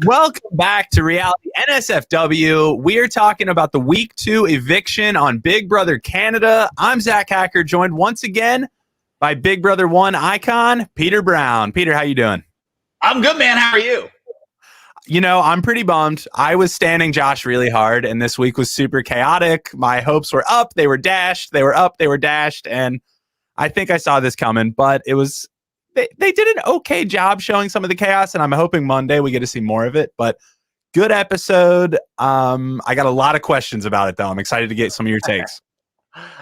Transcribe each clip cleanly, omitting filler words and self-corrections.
Welcome back to Reality NSFW. We are talking about the Week 2 eviction on Big Brother Canada. I'm Zack Hacker, joined once again by Big Brother 1 icon, Peter Brown. Peter, how you doing? I'm good, man. How are you? You know, I'm pretty bummed. I was standing Josh really hard, and this week was super chaotic. My hopes were up, they were dashed, they were up, they were dashed, and I think I saw this coming, but it was... They did an okay job showing some of the chaos, and I'm hoping Monday we get to see more of it. But good episode. I got a lot of questions about it, though. I'm excited to get some of your takes.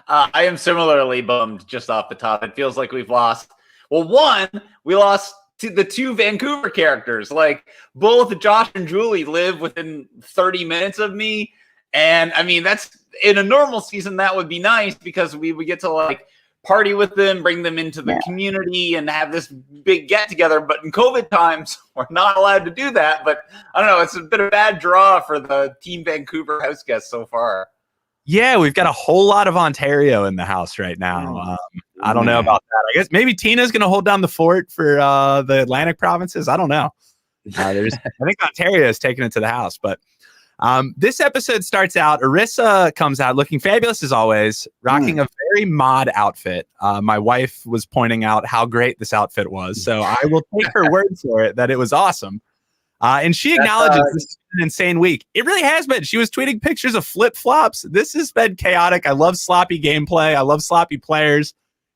I am similarly bummed just off the top. It feels like we've lost. Well, one, we lost to the two Vancouver characters. Like, both Josh and Julie live within 30 minutes of me. And, I mean, that's in a normal season, that would be nice because we would get to, like, party with them, bring them into the community, and have this big get-together. But in COVID times, we're not allowed to do that. But I don't know. It's a bit of a bad draw for the Team Vancouver house guests so far. Yeah, we've got a whole lot of Ontario in the house right now. I don't know about that. I guess maybe Tina's going to hold down the fort for the Atlantic provinces. I don't know. I think Ontario is taking it to the house. But this episode starts out, Arissa comes out looking fabulous as always, rocking a very mod outfit. My wife was pointing out how great this outfit was, so I will take her word for it that it was awesome. And she acknowledges this is an insane week. It really has been. She was tweeting pictures of flip-flops. This has been chaotic. I love sloppy gameplay. I love sloppy players.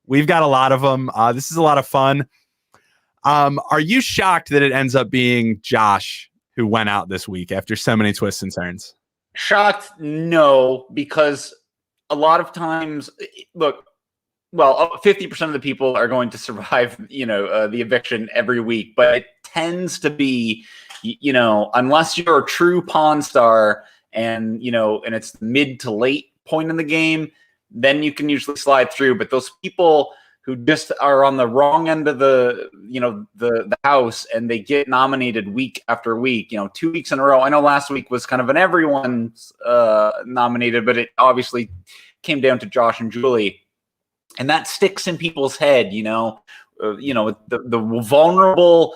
We've got a lot of them. This is a lot of fun. Are you shocked that it ends up being Josh who went out this week after so many twists and turns? Shocked? No, because a lot of times, look, well, 50% of the people are going to survive, the eviction every week, but it tends to be, unless you're a true Pawn Star and, and it's the mid to late point in the game, then you can usually slide through. But those people who just are on the wrong end of the house and they get nominated week after week, 2 weeks in a row. I know last week was kind of an everyone's nominated, but it obviously came down to Josh and Julie. And that sticks in people's head, the vulnerable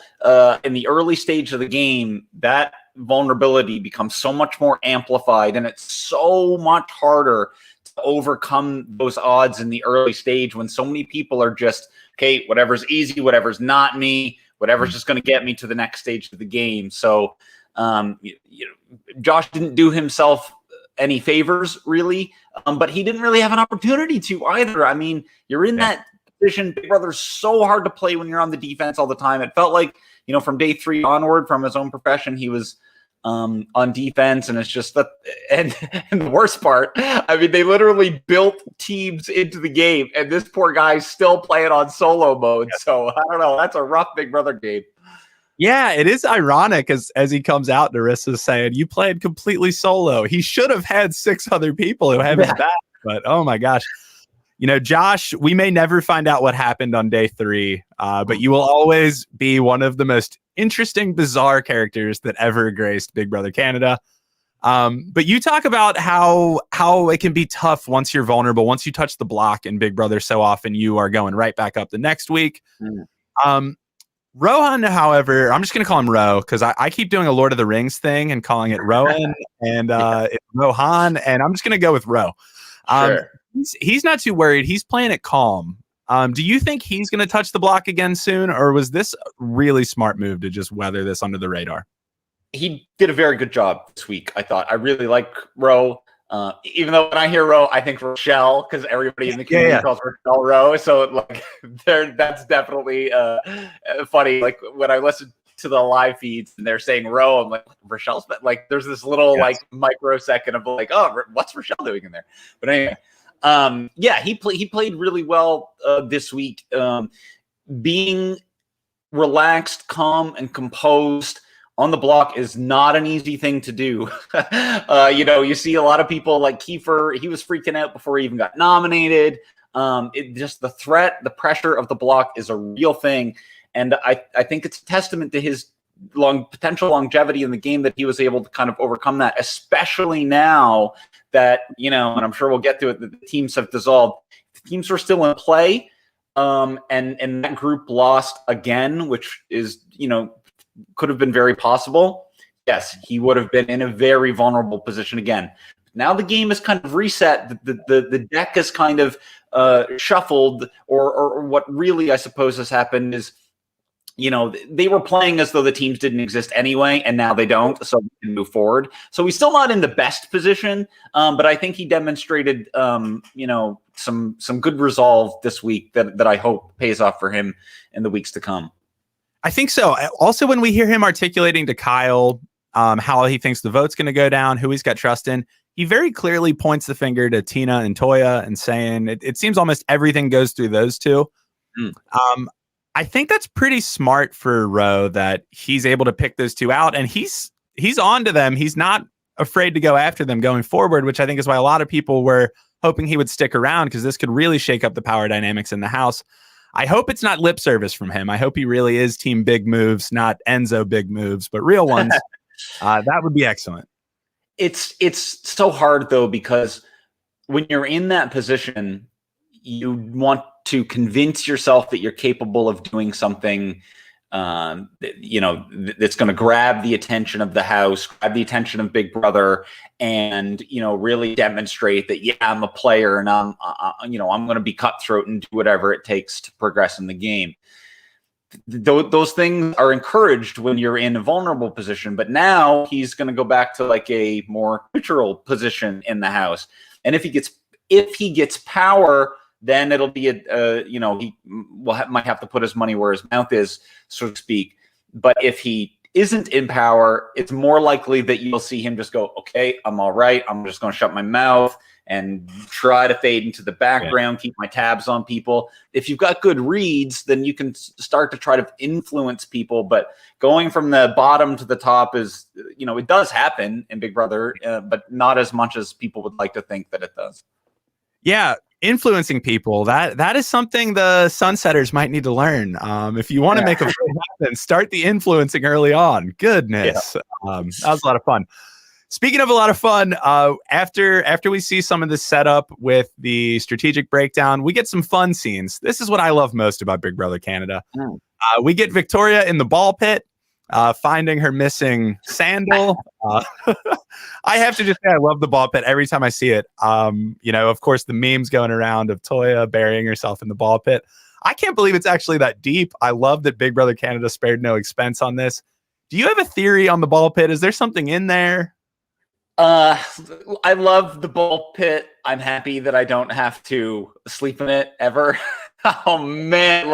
in the early stage of the game, that vulnerability becomes so much more amplified, and it's so much harder to overcome those odds in the early stage when so many people are just, okay, whatever's easy, whatever's not me, whatever's just going to get me to the next stage of the game. So Josh didn't do himself any favors, really, but he didn't really have an opportunity to either. I mean, you're in that position. Big Brother's so hard to play when you're on the defense all the time. It felt like, from day 3 onward, from his own profession, he was on defense, and it's just that. And the worst part, I mean, they literally built teams into the game, and this poor guy's still playing on solo mode. So I don't know. That's a rough Big Brother game. Yeah, it is ironic as he comes out, Narissa's saying, you played completely solo. He should have had 6 other people who have his back, but oh my gosh. Josh, we may never find out what happened on day 3, but you will always be one of the most interesting, bizarre characters that ever graced Big Brother Canada. But you talk about how it can be tough once you're vulnerable, once you touch the block in Big Brother so often, you are going right back up the next week. Rohan, however, I'm just going to call him Ro because I keep doing a Lord of the Rings thing and calling it Rohan and it's Rohan, and I'm just going to go with Ro. Sure. He's not too worried. He's playing it calm. Do you think he's going to touch the block again soon, or was this a really smart move to just weather this under the radar? He did a very good job this week, I thought. I really like Ro. Even though when I hear Ro, I think Rochelle, because everybody in the community calls Rochelle Ro. So like, that's definitely funny. Like when I listen to the live feeds and they're saying Ro, I'm like, Rochelle's, like there's this little like microsecond of like, oh, what's Rochelle doing in there? But anyway, he played really well this week. Being relaxed, calm, and composed on the block is not an easy thing to do. You see a lot of people like Kiefer, he was freaking out before he even got nominated. Just the threat, the pressure of the block is a real thing. And I think it's a testament to his potential longevity in the game that he was able to kind of overcome that, especially now that, and I'm sure we'll get to it, that the teams have dissolved. The teams are still in play. And that group lost again, which is, could have been very possible. yes, he would have been in a very vulnerable position again. Now the game is kind of reset. The deck is kind of shuffled, or what really I suppose has happened is, they were playing as though the teams didn't exist anyway, and now they don't, so we can move forward. So he's still not in the best position, but I think he demonstrated, some good resolve this week that I hope pays off for him in the weeks to come. I think so. Also, when we hear him articulating to Kyle how he thinks the vote's going to go down, who he's got trust in, he very clearly points the finger to Tina and Toya and saying it seems almost everything goes through those two. I think that's pretty smart for Ro that he's able to pick those two out, and he's on to them. He's not afraid to go after them going forward, which I think is why a lot of people were hoping he would stick around, because this could really shake up the power dynamics in the house. I hope it's not lip service from him. I hope he really is team big moves, not Enzo big moves, but real ones. That would be excellent. It's so hard though, because when you're in that position, you want to convince yourself that you're capable of doing something, that's going to grab the attention of the house, grab the attention of Big Brother, and really demonstrate that I'm a player, and I'm going to be cutthroat and do whatever it takes to progress in the game. Those things are encouraged when you're in a vulnerable position, but now he's going to go back to like a more neutral position in the house, and if he gets power, then it'll be he might have to put his money where his mouth is, so to speak. But if he isn't in power, it's more likely that you'll see him just go, okay, I'm all right. I'm just going to shut my mouth and try to fade into the background, keep my tabs on people. If you've got good reads, then you can start to try to influence people. But going from the bottom to the top is, it does happen in Big Brother, but not as much as people would like to think that it does. Yeah. Influencing people, that is something the Sunsetters might need to learn. If you want to make a vote happen, start the influencing early on. Goodness. That was a lot of fun. Speaking of a lot of fun, after we see some of this setup with the strategic breakdown, we get some fun scenes. This is what I love most about Big Brother Canada. We get Victoria in the ball pit, finding her missing sandal. I have to just say I love the ball pit every time I see it. Of course, the memes going around of Toya burying herself in the ball pit. I can't believe it's actually that deep. I love that Big Brother Canada spared no expense on this. Do you have a theory on the ball pit? Is there something in there? I love the ball pit. I'm happy that I don't have to sleep in it ever. Oh man,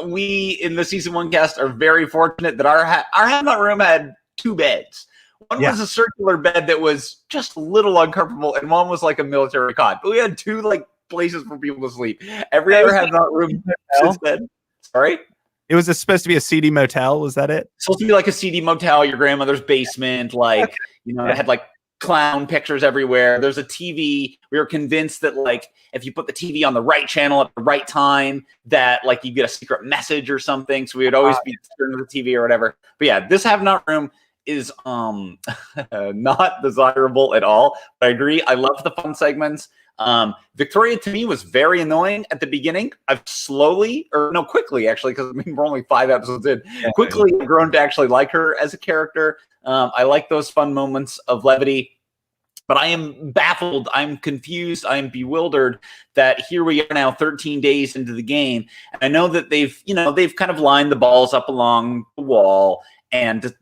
we in the season 1 cast are very fortunate that our hangout room had 2 beds. One was a circular bed that was just a little uncomfortable, and one was like a military cot. But we had 2 places for people to sleep. Every other hangout room since then. Sorry? It was supposed to be a seedy motel. Was that it? Supposed to be like a seedy motel, your grandmother's basement, it had clown pictures everywhere. There's a TV. We were convinced that if you put the TV on the right channel at the right time, that you get a secret message or something. So we would always be turning to the TV or whatever. But yeah, this have-not room is not desirable at all. But I agree. I love the fun segments. Victoria to me was very annoying at the beginning. I've quickly actually, because we're only 5 episodes in, quickly grown to actually like her as a character. I like those fun moments of levity, but I am baffled. I'm confused. I'm bewildered that here we are now 13 days into the game. And I know that they've kind of lined the balls up along the wall and,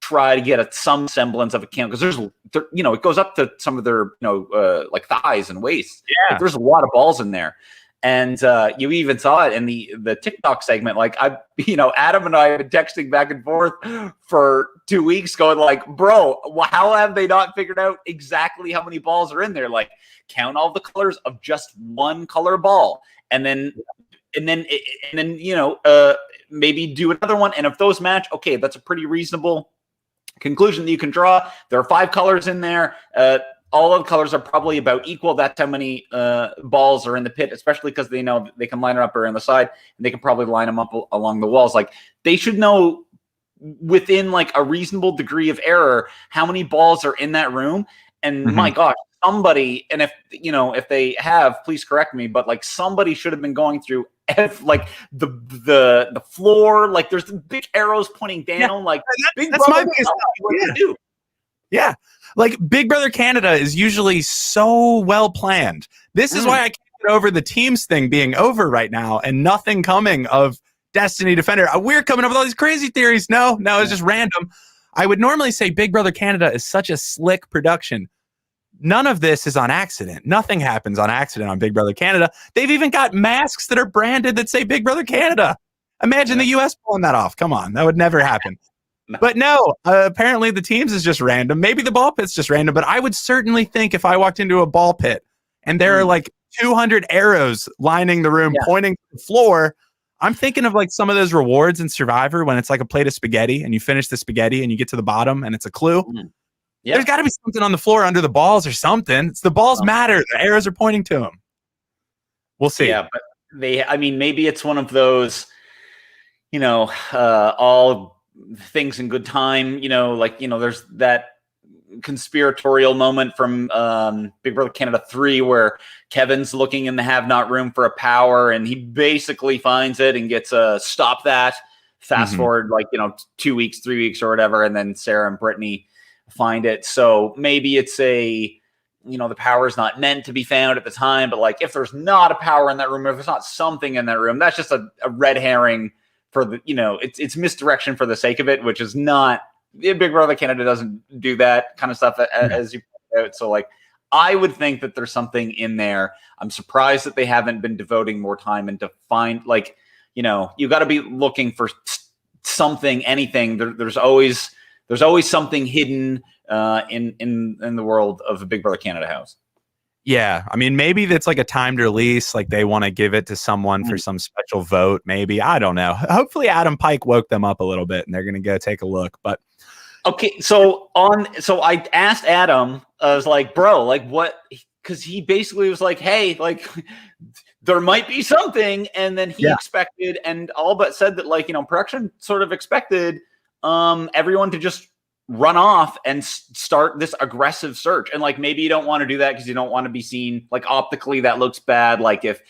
try to get some semblance of a count, because it goes up to some of their, thighs and waists. Yeah. There's a lot of balls in there. And you even saw it in the TikTok segment. Adam and I have been texting back and forth for 2 weeks going bro, how have they not figured out exactly how many balls are in there? Count all the colors of just one color ball. And then maybe do another one. And if those match, okay, that's a pretty reasonable conclusion that you can draw. There are 5 colors in there. All of the colors are probably about equal. That's how many balls are in the pit, especially because they know they can line it up around the side, and they can probably line them up along the walls. They should know within a reasonable degree of error how many balls are in that room. And my gosh, somebody, and if they have, please correct me, but like somebody should have been going through like the floor, like there's the big arrows pointing down, like that's my biggest do. Yeah. Like Big Brother Canada is usually so well planned. This is why I can't get over the teams thing being over right now and nothing coming of Destiny Defender. We're coming up with all these crazy theories. No, it's just random. I would normally say Big Brother Canada is such a slick production. None of this is on accident. Nothing happens on accident on Big Brother Canada. They've even got masks that are branded that say Big Brother Canada. Imagine the US pulling that off. Come on. That would never happen. But no, apparently the teams is just random. Maybe the ball pit's just random, but I would certainly think if I walked into a ball pit and there are like 200 arrows lining the room pointing to the floor, I'm thinking of like some of those rewards in Survivor when it's like a plate of spaghetti and you finish the spaghetti and you get to the bottom and it's a clue. There's got to be something on the floor under the balls or something. It's the balls matter. The arrows are pointing to them. We'll see. Yeah, but maybe it's one of those, all things in good time, there's that conspiratorial moment from Big Brother Canada 3 where Kevin's looking in the have-not room for a power and he basically finds it and gets a stop that. Fast forward 2 weeks, 3 weeks or whatever, and then Sarah and Brittany find it. So maybe it's the power is not meant to be found at the time, but like if there's not a power in that room, or if there's not something in that room, that's just a red herring for the, it's misdirection for the sake of it, which is not, Big Brother Canada doesn't do that kind of stuff as you pointed out. So like, I would think that there's something in there. I'm surprised that they haven't been devoting more time into find, you got to be looking for something, anything. There's always something hidden in the world of a Big Brother Canada house. Yeah, I mean, maybe that's like a timed release, like they want to give it to someone for some special vote. Maybe, I don't know. Hopefully, Adam Pike woke them up a little bit, and they're going to go take a look. But okay, so I asked Adam, I was like, bro, like what? Because he basically was like, hey, like there might be something, and then he expected, and all but said that production sort of expected everyone to just run off and start this aggressive search. And like, maybe you don't want to do that because you don't want to be seen like optically that looks bad. Like if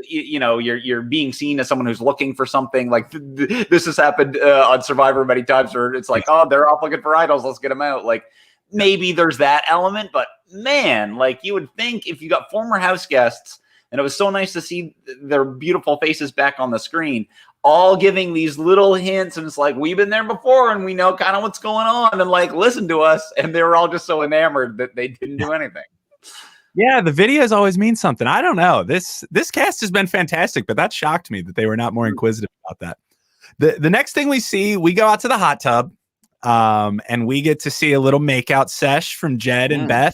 you're being seen as someone who's looking for something, like this has happened on Survivor many times where it's like, oh, they're off looking for idols, let's get them out. Like maybe there's that element, but man, like you would think if you got former house guests and it was so nice to see their beautiful faces back on the screen, all giving these little hints, and it's like, we've been there before and we know kind of what's going on, and like, listen to us. And they were all just so enamored that they didn't do anything. Yeah, the videos always mean something. I don't know. This cast has been fantastic, but that shocked me that they were not more inquisitive about that. The next thing we see, we go out to the hot tub, and we get to see a little makeout sesh from Jed and Beth.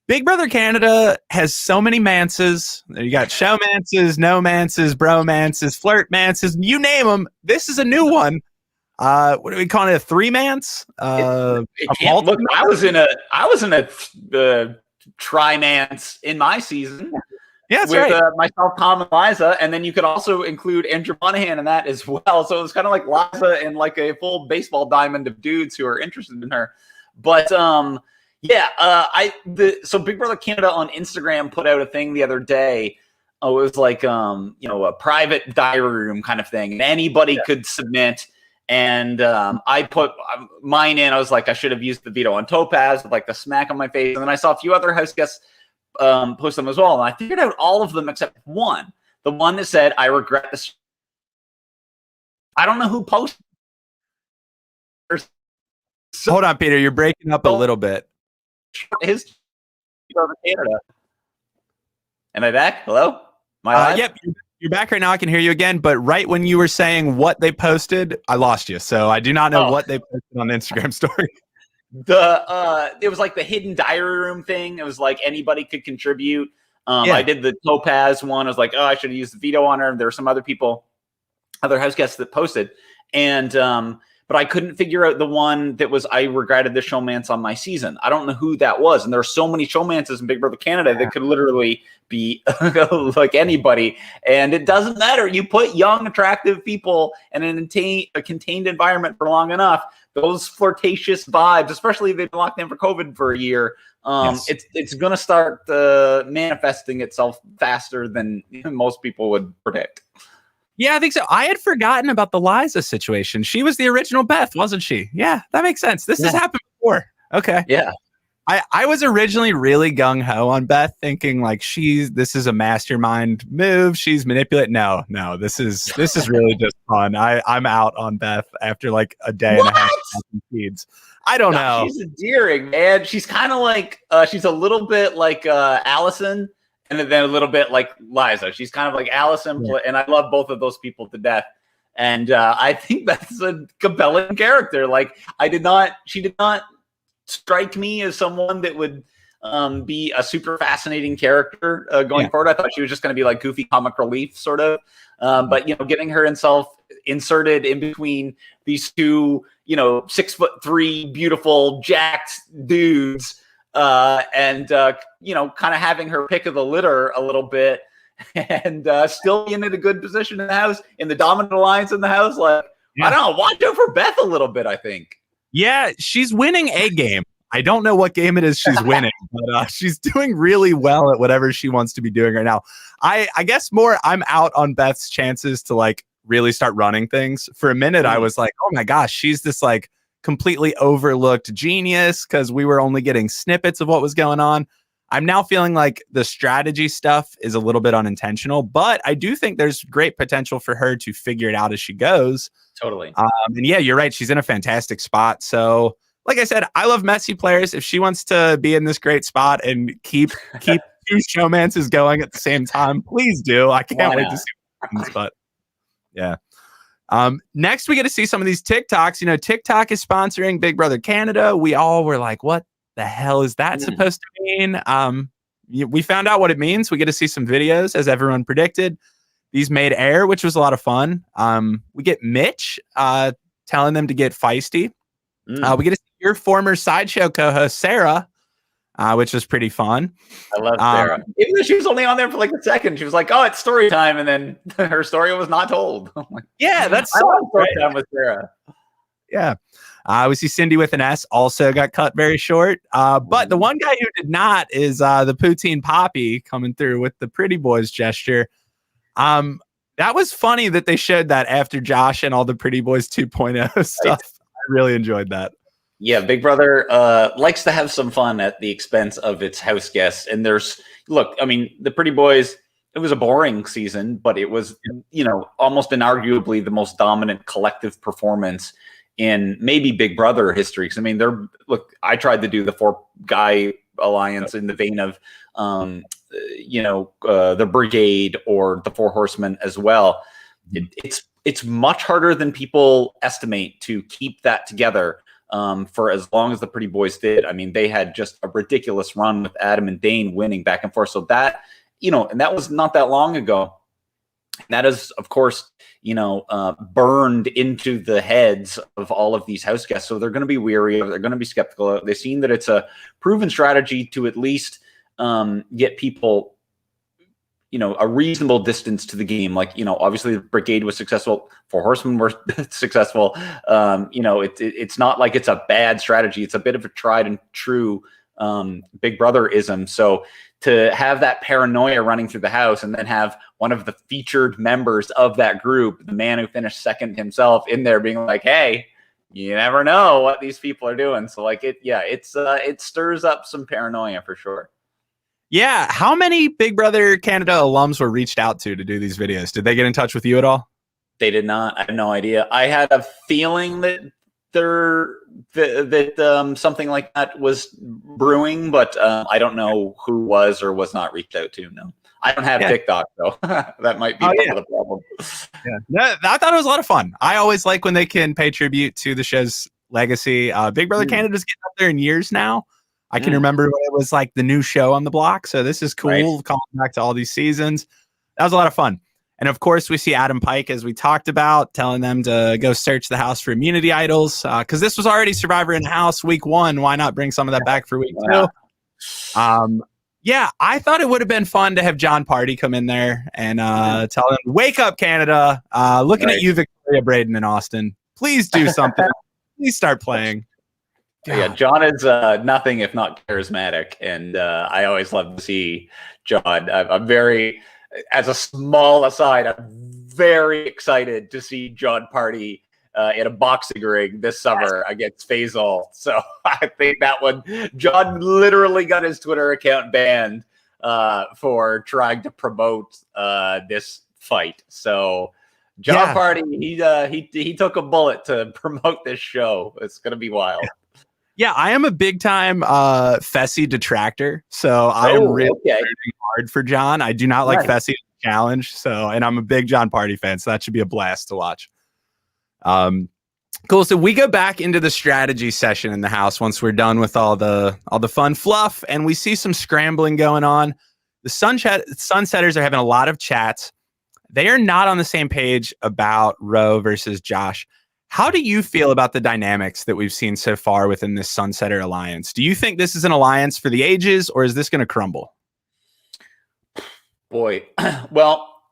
Big Brother Canada has so many mances. You got showmances, no-mances, bromances, flirtmances, you name them. This is a new one. What are we calling it? A three-mance? Look, I was in a tri-mance in my season. Yeah, that's with right. Myself, Tom, and Liza, and then you could also include Andrew Monahan in that as well. So it was kind of like Liza and like a full baseball diamond of dudes who are interested in her. But so Big Brother Canada on Instagram put out a thing the other day. Oh, it was like a private diary room kind of thing, and anybody could submit. And I put mine in. I was like, I should have used the veto on Topaz with like the smack on my face. And then I saw a few other house guests post them as well. And I figured out all of them except one. The one that said, I regret this. I don't know who posted. Hold on, Peter. You're breaking up a little bit. His Canada. Am I back? Hello? Yep. You're back right now. I can hear you again. But right when you were saying what they posted, I lost you. So I do not know what they posted on the Instagram story. It was like the hidden diary room thing. It was like anybody could contribute. I did the Topaz one. I was like, I should have used the veto on her. There were some other people, other house guests that posted. And but I couldn't figure out the one that was I regretted the showmance on my season. I don't know who that was. And there are so many showmances in Big Brother Canada that could literally be like anybody. And it doesn't matter. You put young, attractive people in a contained environment for long enough, those flirtatious vibes, especially if they've been locked in for COVID for a year, it's going to start manifesting itself faster than most people would predict. Yeah, I think so. I had forgotten about the Liza situation. She was the original Beth, wasn't she? Yeah, that makes sense. This has happened before. Okay. Yeah. I was originally really gung-ho on Beth, thinking like this is a mastermind move. She's manipulating. No, this is really just fun. I'm out on Beth after like a day and a half of feeds. I don't know. She's endearing, man. She's kind of like she's a little bit like Allison. And then a little bit like Liza. She's kind of like Allison, and I love both of those people to death. And I think that's a compelling character. Like she did not strike me as someone that would be a super fascinating character going forward. I thought she was just going to be like goofy comic relief sort of. But, getting herself inserted in between these two, 6'3" beautiful jacked dudes, and kind of having her pick of the litter a little bit, and still being in a good position in the house, in the dominant alliance in the house. Like, I don't know, watch out for Beth a little bit, I think. Yeah, she's winning a game. I don't know what game it is she's winning, but she's doing really well at whatever she wants to be doing right now. I guess I'm out on Beth's chances to like really start running things. For a minute, I was like, oh my gosh, she's this like completely overlooked genius because we were only getting snippets of what was going on. I'm now feeling like the strategy stuff is a little bit unintentional, but I do think there's great potential for her to figure it out as she goes. Totally. And yeah, you're right. She's in a fantastic spot. So like I said, I love messy players. If she wants to be in this great spot and keep two showmances going at the same time, please do. I can't wait to see what happens, but yeah. Next, we get to see some of these TikToks. TikTok is sponsoring Big Brother Canada. We all were like, what the hell is that supposed to mean? We found out what it means. We get to see some videos, as everyone predicted. These made air, which was a lot of fun. We get Mitch telling them to get feisty. We get to see your former Sideshow co-host, Sarah, which was pretty fun. I love Sarah. Even though she was only on there for like a second, she was like, oh, it's story time. And then her story was not told. Yeah, that's I love story time with Sarah. Yeah. We see Cindy with an S also got cut very short. But the one guy who did not is the Poutine Poppy coming through with the pretty boys gesture. That was funny that they showed that after Josh and all the Pretty Boys 2.0 stuff. I really enjoyed that. Yeah, Big Brother likes to have some fun at the expense of its house guests. And the Pretty Boys, it was a boring season, but it was, almost inarguably the most dominant collective performance in maybe Big Brother history. Because I tried to do the 4-guy alliance in the vein of, the Brigade or the 4 Horsemen as well. It's much harder than people estimate to keep that together for as long as the Pretty Boys did. They had just a ridiculous run with Adam and Dane winning back and forth. So that, and that was not that long ago. That is, of course, burned into the heads of all of these house guests. So they're going to be weary. They're going to be skeptical. They've seen that it's a proven strategy to at least get people, a reasonable distance to the game. Obviously the Brigade was successful. 4 Horsemen were successful. It's not like it's a bad strategy. It's a bit of a tried and true Big Brother-ism. So to have that paranoia running through the house and then have one of the featured members of that group, the man who finished second himself, in there being like, hey, you never know what these people are doing. So it stirs up some paranoia for sure. Yeah. How many Big Brother Canada alums were reached out to do these videos? Did they get in touch with you at all? They did not. I have no idea. I had a feeling that something like that was brewing, but I don't know who was or was not reached out to. No, I don't have TikTok, though. That might be part of the problem. Yeah, I thought it was a lot of fun. I always like when they can pay tribute to the show's legacy. Big Brother Canada's getting up there in years now. I can remember when it was like the new show on the block. So this is cool. Calling back to all these seasons. That was a lot of fun. And of course, we see Adam Pike, as we talked about, telling them to go search the house for immunity idols. Because this was already Survivor in House week 1. Why not bring some of that back for week 2? Yeah, I thought it would have been fun to have John Party come in there and tell them, wake up, Canada. Looking at you, Victoria, Braden, and Austin. Please do something. Please start playing. Yeah, John is nothing if not charismatic. And I always love to see John. I'm very... As a small aside, I'm very excited to see John Party in a boxing ring this summer against Faisal. So I think that one, John literally got his Twitter account banned for trying to promote this fight. So John Party, he took a bullet to promote this show. It's going to be wild. Yeah, I am a big time Fessy detractor, so I am really rooting hard for John. I do not like Fessy challenge, and I'm a big John Party fan, so that should be a blast to watch. Cool. So we go back into the strategy session in the house once we're done with all the fun fluff, and we see some scrambling going on. The Sunsetters are having a lot of chats. They are not on the same page about Ro versus Josh. How do you feel about the dynamics that we've seen so far within this Sunsetter alliance? Do you think this is an alliance for the ages, or is this going to crumble? Boy, well,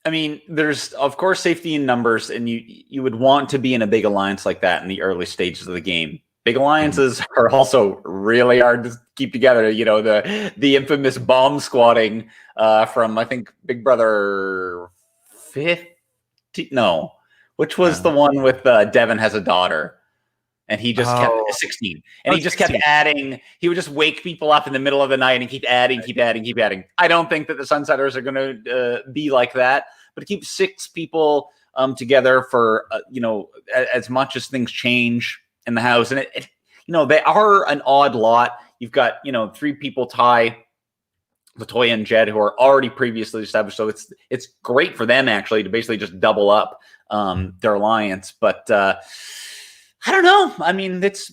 I mean, there's, of course, safety in numbers, and you would want to be in a big alliance like that in the early stages of the game. Big alliances are also really hard to keep together. You know, the infamous bomb squatting from, I think, Big Brother 15? No. Which was the one with Devin has a daughter, and he just kept 16, and he just 16. Kept adding. He would just wake people up in the middle of the night and keep adding. I don't think that the Sunsetters are going to be like that, but to keep 6 people together for as much as things change in the house, and it they are an odd lot. You've got 3 people, Ty, Latoya, and Jed, who are already previously established, so it's great for them actually to basically just double up their alliance. But I don't know. I mean, it's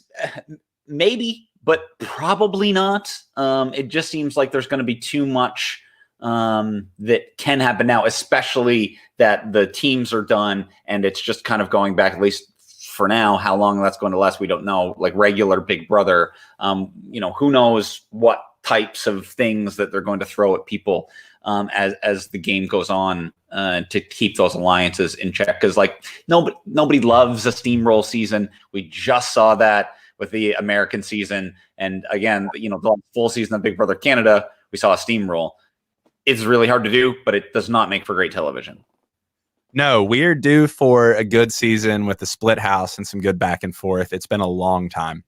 maybe, but probably not. It just seems like there's going to be too much that can happen now, especially that the teams are done and it's just kind of going back, at least for now. How long that's going to last, we don't know. Like regular Big Brother, who knows what types of things that they're going to throw at people as the game goes on to keep those alliances in check. Because nobody loves a steamroll season. We just saw that with the American season, and again, the full season of Big Brother Canada, we saw a steamroll. It's really hard to do, but it does not make for great television. No, we're due for a good season with the split house and some good back and forth. It's been a long time.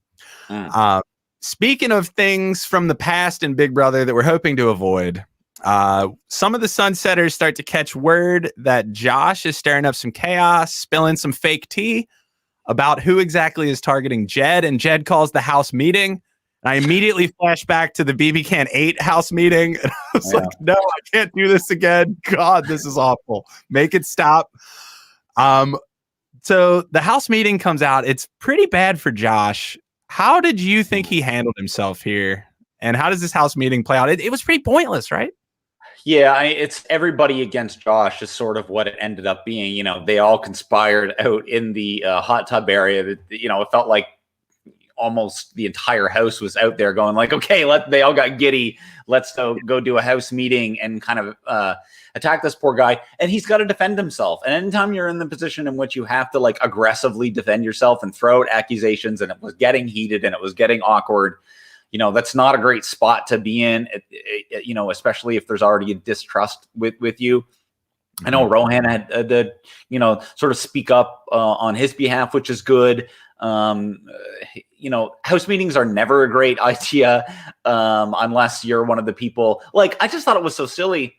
Speaking of things from the past in Big Brother that we're hoping to avoid, some of the Sunsetters start to catch word that Josh is stirring up some chaos, spilling some fake tea about who exactly is targeting Jed, and Jed calls the house meeting. And I immediately flash back to the BBCAN9 house meeting, and I was like, no, I can't do this again. God, this is awful. Make it stop. So the house meeting comes out. It's pretty bad for Josh. How did you think he handled himself here? And how does this house meeting play out? It was pretty pointless, right? Yeah, it's everybody against Josh is sort of what it ended up being. They all conspired out in the hot tub area. It felt like almost the entire house was out there going like, okay, they all got giddy. Let's go do a house meeting and kind of attack this poor guy. And he's got to defend himself. And anytime you're in the position in which you have to aggressively defend yourself and throw out accusations, and it was getting heated and it was getting awkward, that's not a great spot to be in, especially if there's already a distrust with you. I know Rohan had to, sort of speak up on his behalf, which is good. House meetings are never a great idea unless you're one of the people. I just thought it was so silly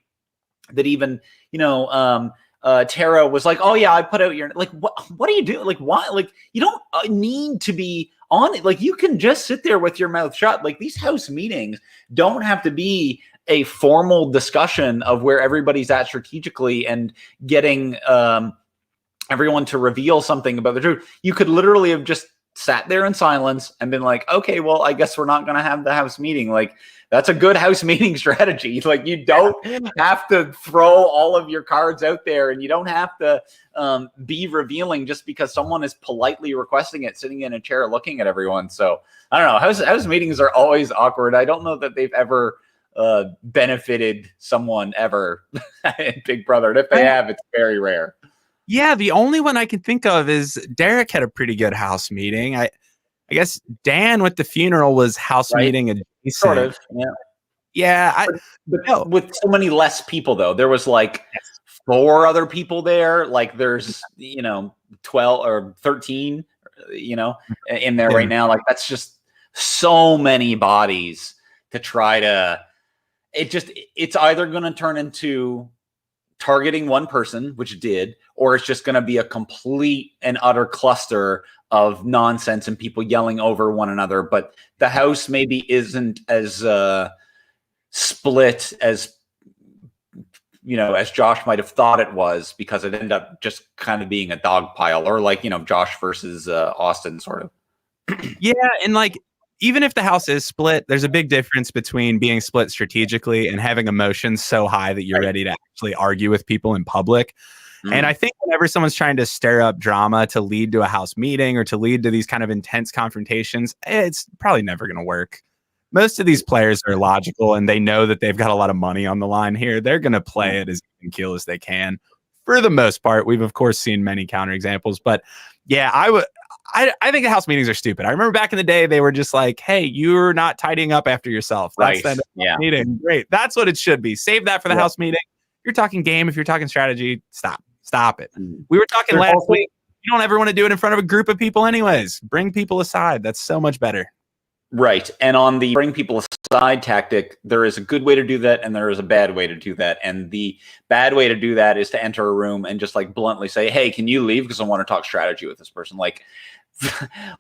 that even, Tara was like, oh yeah, I put out your, what do you do? Why? You don't need to be on it. You can just sit there with your mouth shut. These house meetings don't have to be a formal discussion of where everybody's at strategically and getting everyone to reveal something about the truth. You could literally have just sat there in silence and been like, okay, well, I guess we're not going to have the house meeting. Like, that's a good house meeting strategy. Like, you don't have to throw all of your cards out there, and you don't have to be revealing just because someone is politely requesting it, sitting in a chair looking at everyone. So I don't know. House meetings are always awkward. I don't know that they've ever benefited someone ever in Big Brother. And if they have, it's very rare. Yeah, the only one I can think of is Derek had a pretty good house meeting. I guess Dan with the funeral was house meeting adjacent. Sort of, yeah. Yeah, but with so many less people, though. There was like 4 other people there. Like, there's 12 or 13, in there right now. Like, that's just so many bodies to try to. It's either going to turn into targeting one person, which it did, or it's just going to be a complete and utter cluster of nonsense and people yelling over one another. But the house maybe isn't as split as as Josh might have thought it was, because it ended up just kind of being a dog pile, or like Josh versus Austin sort of. Yeah, and like, even if the house is split, there's a big difference between being split strategically and having emotions so high that you're ready to actually argue with people in public. And I think whenever someone's trying to stir up drama to lead to a house meeting or to lead to these kind of intense confrontations, it's probably never going to work. Most of these players are logical, and they know that they've got a lot of money on the line here. They're going to play it as even keel as they can. For the most part, we've of course seen many counterexamples, but yeah, I think the house meetings are stupid. I remember back in the day, they were just like, hey, you're not tidying up after yourself. That's the meeting. Great. That's what it should be. Save that for the house meeting. If you're talking game, if you're talking strategy, stop it. We were talking last week. You don't ever want to do it in front of a group of people anyways. Bring people aside. That's so much better. Right. And on the bring people aside tactic, there is a good way to do that, and there is a bad way to do that. And the bad way to do that is to enter a room and just like bluntly say, hey, can you leave? Because I want to talk strategy with this person. Like,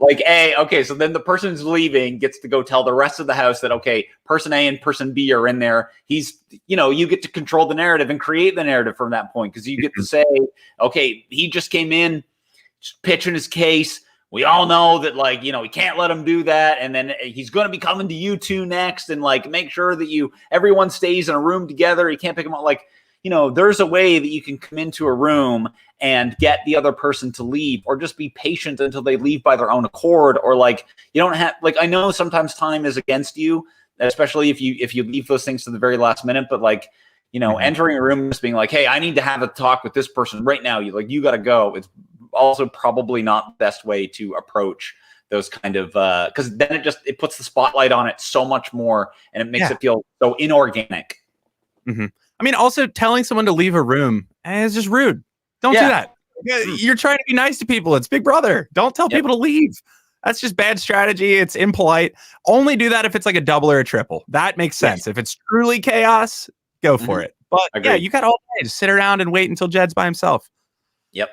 okay, so then the person who's leaving gets to go tell the rest of the house that, okay, person A and person B are in there. He's, you get to control the narrative and create the narrative from that point, because you get to say, okay, he just came in, just pitching his case. We all know that, like, we can't let him do that. And then he's going to be coming to you two next, and like, make sure that everyone stays in a room together. You can't pick them up. Like, there's a way that you can come into a room and get the other person to leave, or just be patient until they leave by their own accord. Or like, you don't have, like, I know sometimes time is against you, especially if you leave those things to the very last minute, but like, entering a room just being like, hey, I need to have a talk with this person right now. You got to go. It's also probably not the best way to approach those kind of, because then it puts the spotlight on it so much more, and it makes it feel so inorganic. I mean, also telling someone to leave a room is just rude. Don't do that. You're trying to be nice to people. It's Big Brother. Don't tell people to leave. That's just bad strategy. It's impolite. Only do that if it's like a double or a triple. That makes sense. If it's truly chaos, go for it. But yeah, you got all day to sit around and wait until Jed's by himself. Yep.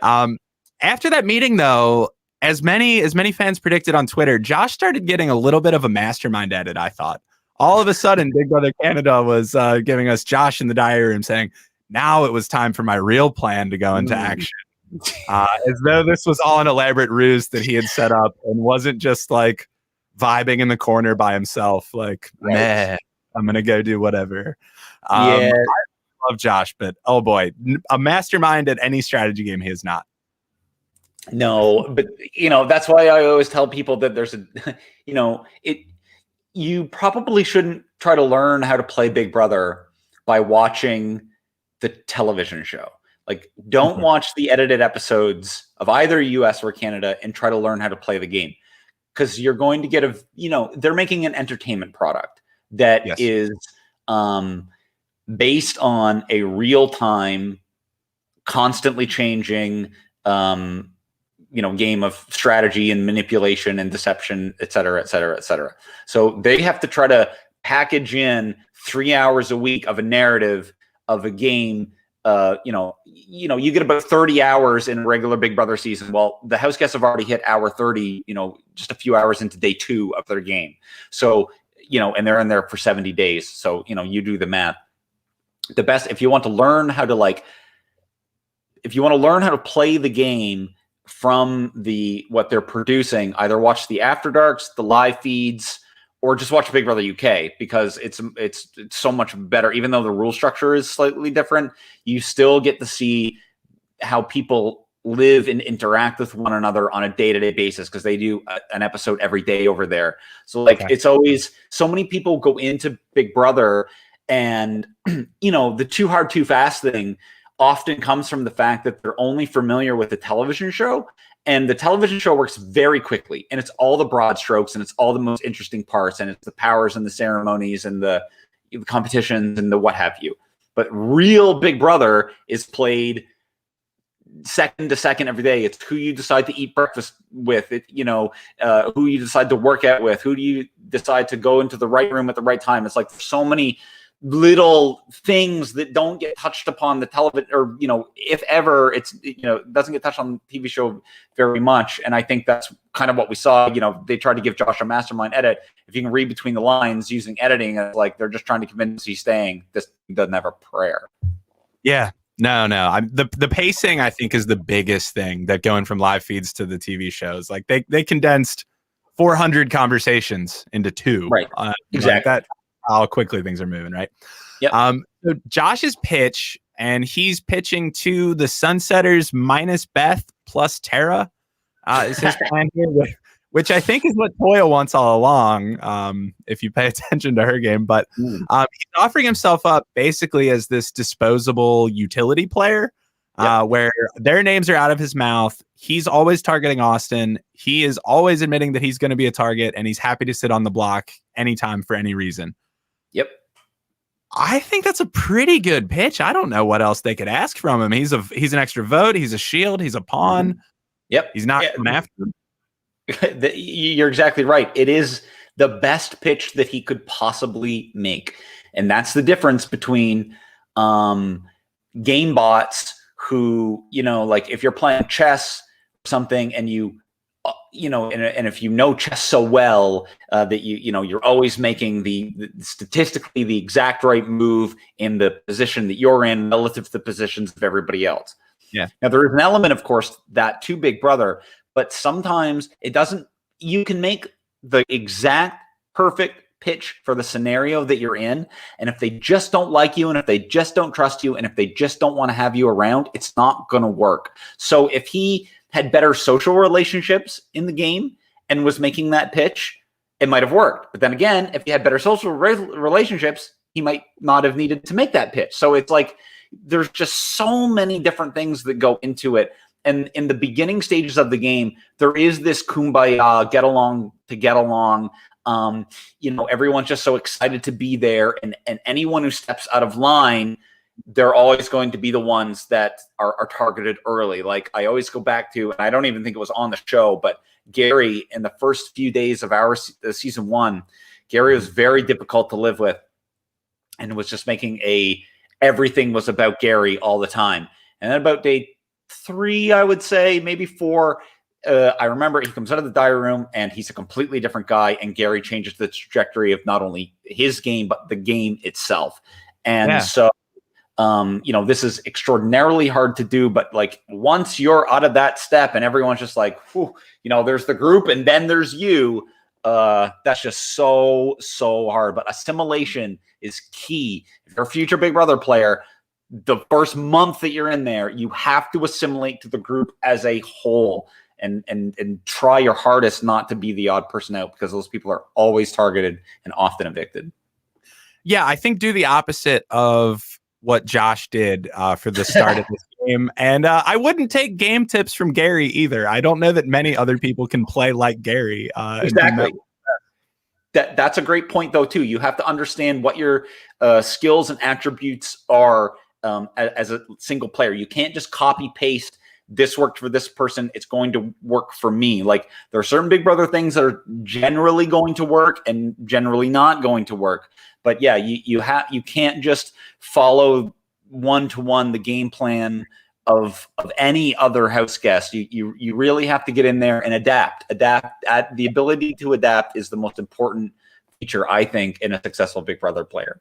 After that meeting, though, as many fans predicted on Twitter, Josh started getting a little bit of a mastermind edit, I thought. All of a sudden, Big Brother Canada was giving us Josh in the diary room saying, now it was time for my real plan to go into action. As though this was all an elaborate ruse that he had set up, and wasn't just like vibing in the corner by himself. Like, meh, I'm going to go do whatever. I love Josh, but oh boy, a mastermind at any strategy game he is not. No, but that's why I always tell people that there's you probably shouldn't try to learn how to play Big Brother by watching the television show. Like, don't watch the edited episodes of either US or Canada and try to learn how to play the game, because you're going to get they're making an entertainment product that is based on a real-time, constantly changing game of strategy and manipulation and deception, et cetera, et cetera, et cetera. So they have to try to package in 3 hours a week of a narrative of a game. You get about 30 hours in a regular Big Brother season. Well, the house guests have already hit hour 30, just a few hours into day 2 of their game. So, and they're in there for 70 days. So, you do the math. The best, if you want to learn how to play the game from what they're producing, either watch the After Darks, the live feeds, or just watch Big Brother UK, because it's so much better. Even though the rule structure is slightly different, you still get to see how people live and interact with one another on a day-to-day basis, because they do an episode every day over there. So like, it's always, so many people go into Big Brother, and the too hard, too fast thing often comes from the fact that they're only familiar with the television show, and the television show works very quickly, and it's all the broad strokes, and it's all the most interesting parts, and it's the powers and the ceremonies and the competitions and the what have you. But real Big Brother is played second to second every day. It's who you decide to eat breakfast with, who you decide to work out with, who do you decide to go into the right room at the right time. It's like so many little things that don't get touched upon the television, or if ever, it's doesn't get touched on the TV show very much. And I think that's kind of what we saw. They tried to give Josh a mastermind edit. If you can read between the lines using editing, it's like they're just trying to convince he's staying. This doesn't have a prayer. Yeah. No. The pacing, I think, is the biggest thing that going from live feeds to the TV shows. Like they condensed 400 conversations into 2. Right. Exactly. Like how quickly things are moving, right? Yep. So Josh's pitch, and he's pitching to the Sunsetters minus Beth plus Tara, is his plan here, which I think is what Toya wants all along, if you pay attention to her game. But he's offering himself up basically as this disposable utility player, where their names are out of his mouth. He's always targeting Austin. He is always admitting that he's going to be a target, and he's happy to sit on the block anytime for any reason. Yep. I think that's a pretty good pitch. I don't know what else they could ask from him. He's an extra vote. He's a shield. He's a pawn. Yep. He's not coming after him. You're exactly right. It is the best pitch that he could possibly make. And that's the difference between game bots who, like if you're playing chess or something, and and if chess so well that you're always making the statistically the exact right move in the position that you're in relative to the positions of everybody else. Yeah. Now there is an element, of course, that to Big Brother, but sometimes it doesn't. You can make the exact perfect pitch for the scenario that you're in, and if they just don't like you, and if they just don't trust you, and if they just don't want to have you around, it's not going to work. So if he had better social relationships in the game and was making that pitch, it might have worked. But then again, if he had better social relationships, he might not have needed to make that pitch. So it's like there's just so many different things that go into it. And in the beginning stages of the game, there is this kumbaya, get along to get along. Everyone's just so excited to be there. And anyone who steps out of line, they're always going to be the ones that are targeted early. Like I always go back to, and I don't even think it was on the show, but Gary, in the first few days of our season 1, Gary was very difficult to live with, and was just making everything was about Gary all the time. And then about day 3, I would say, maybe 4, I remember he comes out of the diary room and he's a completely different guy, and Gary changes the trajectory of not only his game, but the game itself. And so, this is extraordinarily hard to do, but like once you're out of that step and everyone's just like, whew, there's the group and then there's you, that's just so hard. But assimilation is key. If you're a future Big Brother player, the first month that you're in there, you have to assimilate to the group as a whole, and try your hardest not to be the odd person out, because those people are always targeted and often evicted. Yeah, I think do the opposite of what Josh did for the start of this game. And I wouldn't take game tips from Gary either. I don't know that many other people can play like Gary. Exactly. That's a great point, though, too. You have to understand what your skills and attributes are as a single player. You can't just copy paste. This worked for this person, it's going to work for me. Like there are certain Big Brother things that are generally going to work and generally not going to work. But yeah, you can't just follow one-to-one the game plan of any other house guest. You really have to get in there and adapt. The ability to adapt is the most important feature, I think, in a successful Big Brother player.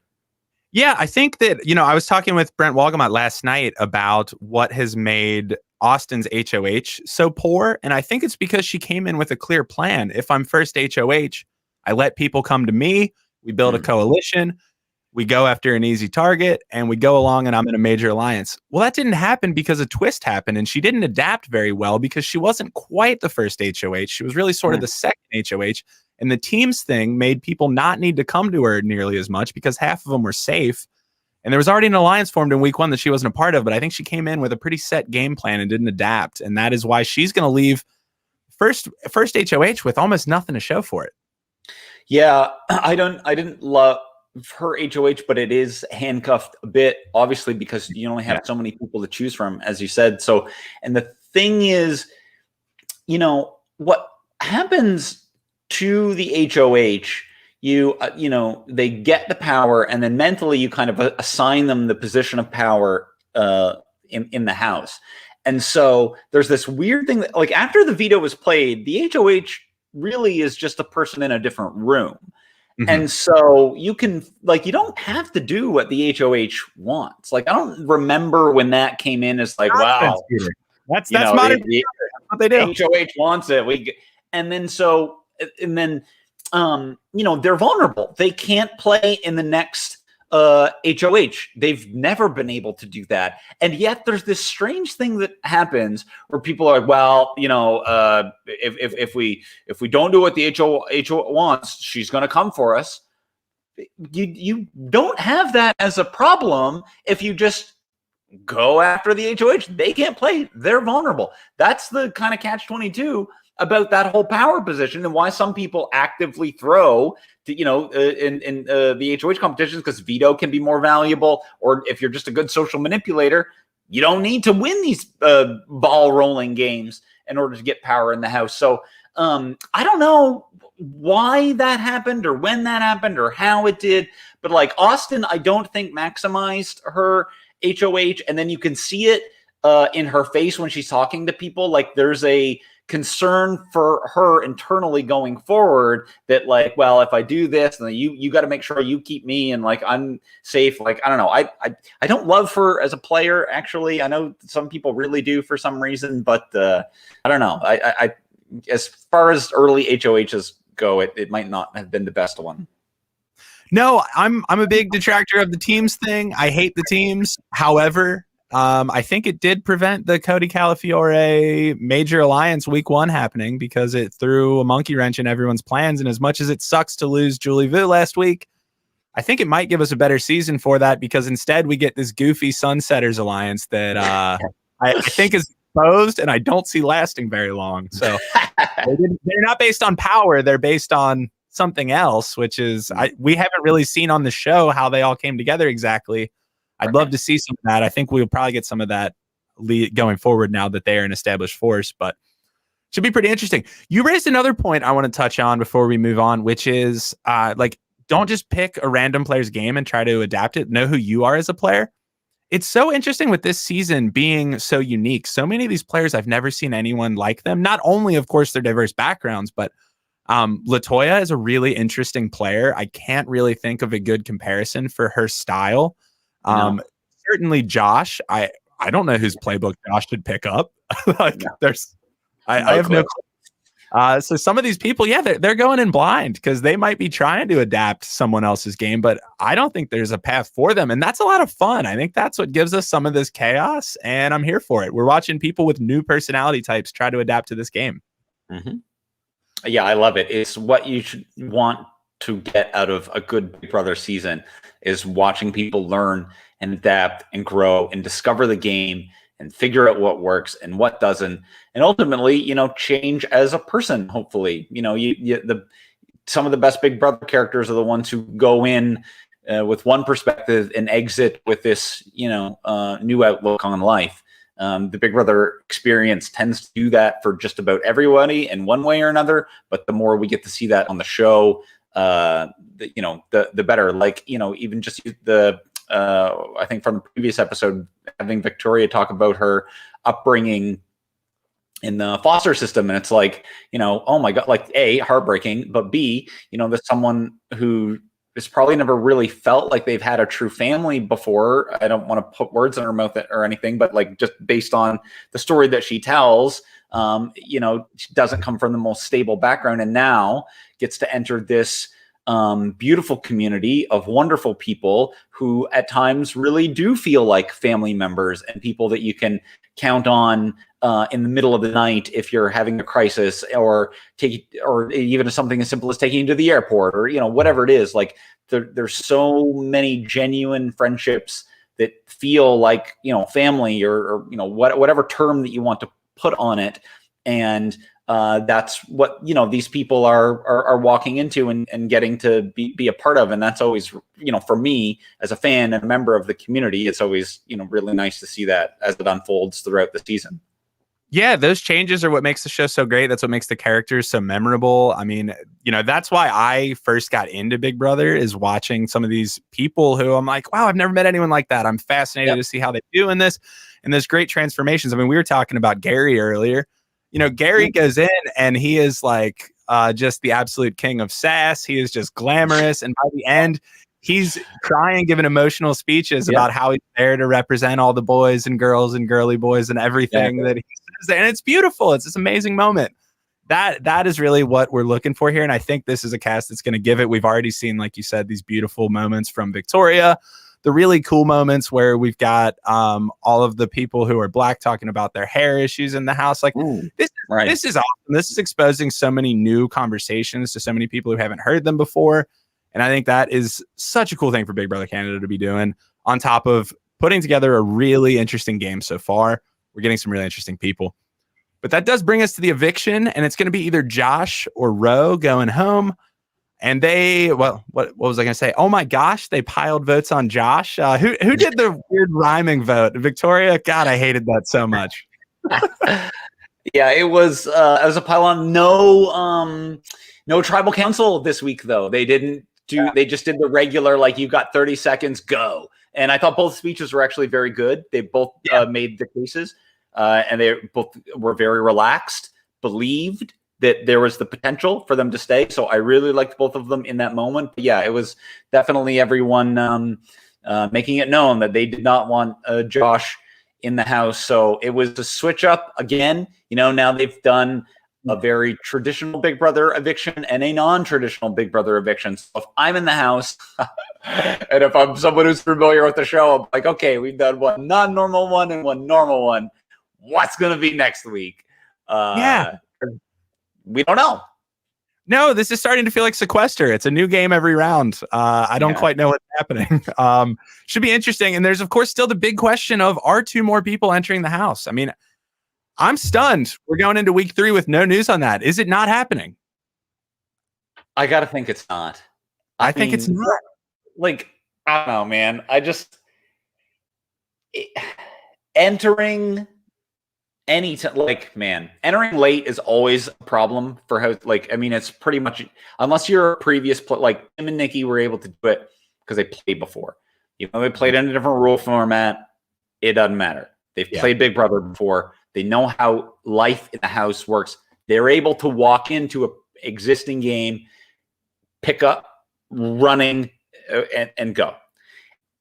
Yeah, I think that, I was talking with Brent Walgamot last night about what has made Austin's HOH so poor, and I think it's because she came in with a clear plan. If I'm first HOH, I let people come to me, we build a coalition, we go after an easy target, and we go along, and I'm in a major alliance. Well, that didn't happen because a twist happened, and she didn't adapt very well because she wasn't quite the first HOH. She was really sort of the second HOH, and the teams thing made people not need to come to her nearly as much because half of them were safe. And there was already an alliance formed in week 1 that she wasn't a part of, but I think she came in with a pretty set game plan and didn't adapt. And that is why she's going to leave first HOH with almost nothing to show for it. Yeah, I didn't love her HOH, but it is handcuffed a bit, obviously, because you only have so many people to choose from, as you said. So, and the thing is, what happens to the HOH, they get the power, and then mentally you kind of assign them the position of power in the house. And so there's this weird thing that, like, after the veto was played, the HOH really is just a person in a different room. And so you can, like, you don't have to do what the HOH wants. Like, I don't remember when that came in as like, wow, that's modern. That's what they do. HOH wants it. And then they're vulnerable. They can't play in the next HOH. They've never been able to do that. And yet there's this strange thing that happens where people are like, well, if we don't do what the HOH wants, she's going to come for us. You don't have that as a problem if you just go after the HOH. They can't play. They're vulnerable. That's the kind of catch-22 about that whole power position, and why some people actively throw to, in the HOH competitions, because veto can be more valuable. Or if you're just a good social manipulator, you don't need to win these ball rolling games in order to get power in the house. So I don't know why that happened, or when that happened, or how it did. But like Austin, I don't think maximized her HOH, and then you can see it in her face when she's talking to people. Like, there's a concern for her internally going forward that, like, well, if I do this, then you got to make sure you keep me, and like I'm safe. Like, I don't know. I don't love her as a player, actually. I know some people really do for some reason, but I don't know. I as far as early HOHs go, it might not have been the best one. No, I'm a big detractor of the teams thing. I hate the teams. However, I think it did prevent the Cody Calafiore major alliance week 1 happening, because it threw a monkey wrench in everyone's plans. And as much as it sucks to lose Julie Vu last week, I think it might give us a better season for that, because instead we get this goofy Sunsetters alliance that I think is exposed, and I don't see lasting very long. So they're not based on power. They're based on something else, which is we haven't really seen on the show how they all came together exactly. I'd love to see some of that. I think we'll probably get some of that going forward now that they are an established force, but should be pretty interesting. You raised another point I want to touch on before we move on, which is don't just pick a random player's game and try to adapt it. Know who you are as a player. It's so interesting with this season being so unique. So many of these players, I've never seen anyone like them. Not only, of course, their diverse backgrounds, but Latoya is a really interesting player. I can't really think of a good comparison for her style. Certainly Josh. I don't know whose playbook Josh should pick up. I have no clue. So some of these people, they're going in blind because they might be trying to adapt someone else's game, but I don't think there's a path for them. And that's a lot of fun. I think that's what gives us some of this chaos, and I'm here for it. We're watching people with new personality types try to adapt to this game. Mm-hmm. Yeah, I love it. It's what you should want to get out of a good Big Brother season, is watching people learn and adapt and grow and discover the game and figure out what works and what doesn't, and ultimately, change as a person. Hopefully, some of the best Big Brother characters are the ones who go in with one perspective and exit with this, new outlook on life. The Big Brother experience tends to do that for just about everybody in one way or another. But the more we get to see that on the show, the better. Like, even just I think from the previous episode, having Victoria talk about her upbringing in the foster system, and it's like, oh my God, like A, heartbreaking, but B, there's someone who it's probably never really felt like they've had a true family before. I don't want to put words in her mouth or anything, but like just based on the story that she tells, you know, she doesn't come from the most stable background, and now gets to enter this beautiful community of wonderful people who at times really do feel like family members and people that you can count on in the middle of the night if you're having a crisis, or even something as simple as taking you to the airport, or, you know, whatever it is. Like there's so many genuine friendships that feel like, you know, family, or you know, whatever term that you want to put on it. And that's what, you know, these people are walking into and getting to be a part of. And that's always, you know, for me as a fan and a member of the community, it's always, you know, really nice to see that as it unfolds throughout the season. Yeah, those changes are what makes the show so great. That's what makes the characters so memorable. I mean, you know, that's why I first got into Big Brother, is watching some of these people who I'm like, wow, I've never met anyone like that. I'm fascinated to see how they do in this, and there's great transformations. I mean, we were talking about Gary earlier. You know, Gary goes in and he is like just the absolute king of sass. He is just glamorous. And by the end, he's crying, giving emotional speeches about how he's there to represent all the boys and girls and girly boys and everything that he says there. And it's beautiful. It's this amazing moment. That is really what we're looking for here. And I think this is a cast that's going to give it. We've already seen, like you said, these beautiful moments from Victoria, the really cool moments where we've got all of the people who are Black talking about their hair issues in the house. Like, this is awesome. This is exposing so many new conversations to so many people who haven't heard them before. And I think that is such a cool thing for Big Brother Canada to be doing, on top of putting together a really interesting game so far. We're getting some really interesting people. But that does bring us to the eviction, and it's going to be either Josh or Ro going home. And they, well, what was I going to say? Oh my gosh, they piled votes on Josh. Who did the weird rhyming vote? Victoria? God, I hated that so much. Yeah, it was a pile on. No tribal council this week, though. They didn't do. They just did the regular, like, you got 30 seconds, go. And I thought both speeches were actually very good. They both made the cases, and they both were very relaxed, believed that there was the potential for them to stay. So I really liked both of them in that moment. But yeah, it was definitely everyone making it known that they did not want Josh in the house. So it was a switch up again. You know, now they've done a very traditional Big Brother eviction and a non-traditional Big Brother eviction. So if I'm in the house and if I'm someone who's familiar with the show, I'm like, okay, we've done one non-normal one and one normal one. What's going to be next week? We don't know. No, this is starting to feel like Sequester. It's a new game every round. I don't quite know what's happening. Should be interesting. And there's, of course, still the big question of, are 2 more people entering the house? I mean, I'm stunned. We're going into week 3 with no news on that. Is it not happening? I got to think it's not. I think it's not. Like, I don't know, man. Entering entering late is always a problem for how, like, I mean, it's pretty much, unless you're a previous like Tim and Nikki were able to do it because they played before. You know, they played in a different rule format. It doesn't matter. They've played Big Brother before. They know how life in the house works. They're able to walk into an existing game, pick up, running, and go.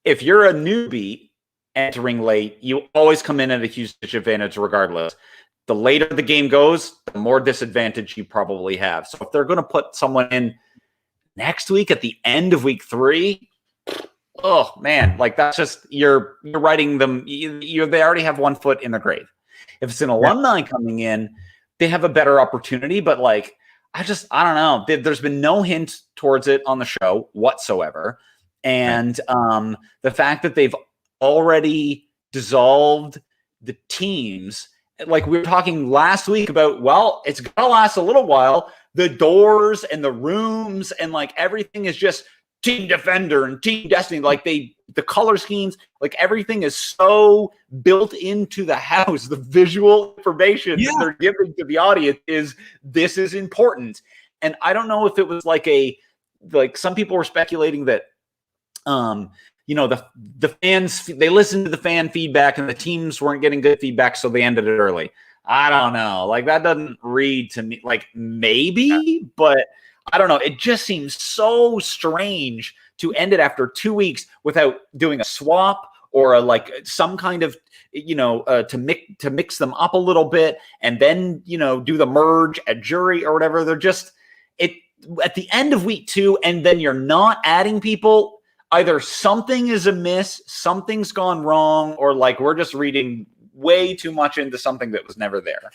If you're a newbie entering late, you always come in at a huge disadvantage regardless. The later the game goes, the more disadvantage you probably have. So if they're going to put someone in next week at the end of week 3, oh man, like, that's just, you're writing them. They already have one foot in the grave. If it's an alumni coming in, they have a better opportunity. But like, I don't know. There's been no hint towards it on the show whatsoever. And the fact that they've already dissolved the teams, like we were talking last week about, well, it's gonna last a little while. The doors and the rooms and like everything is just Team Defender and Team Destiny. Like the color schemes, like everything is so built into the house. The visual information that they're giving to the audience this is important. And I don't know if it was like some people were speculating that you know, the fans, they listened to the fan feedback and the teams weren't getting good feedback, so they ended it early. I don't know. Like, that doesn't read to me, like, maybe, but I don't know. It just seems so strange to end it after 2 weeks without doing a swap or some kind of, to mix them up a little bit and then, do the merge at jury or whatever. They're just at the end of week 2, and then you're not adding people. Either something is amiss, something's gone wrong, or we're just reading way too much into something that was never there.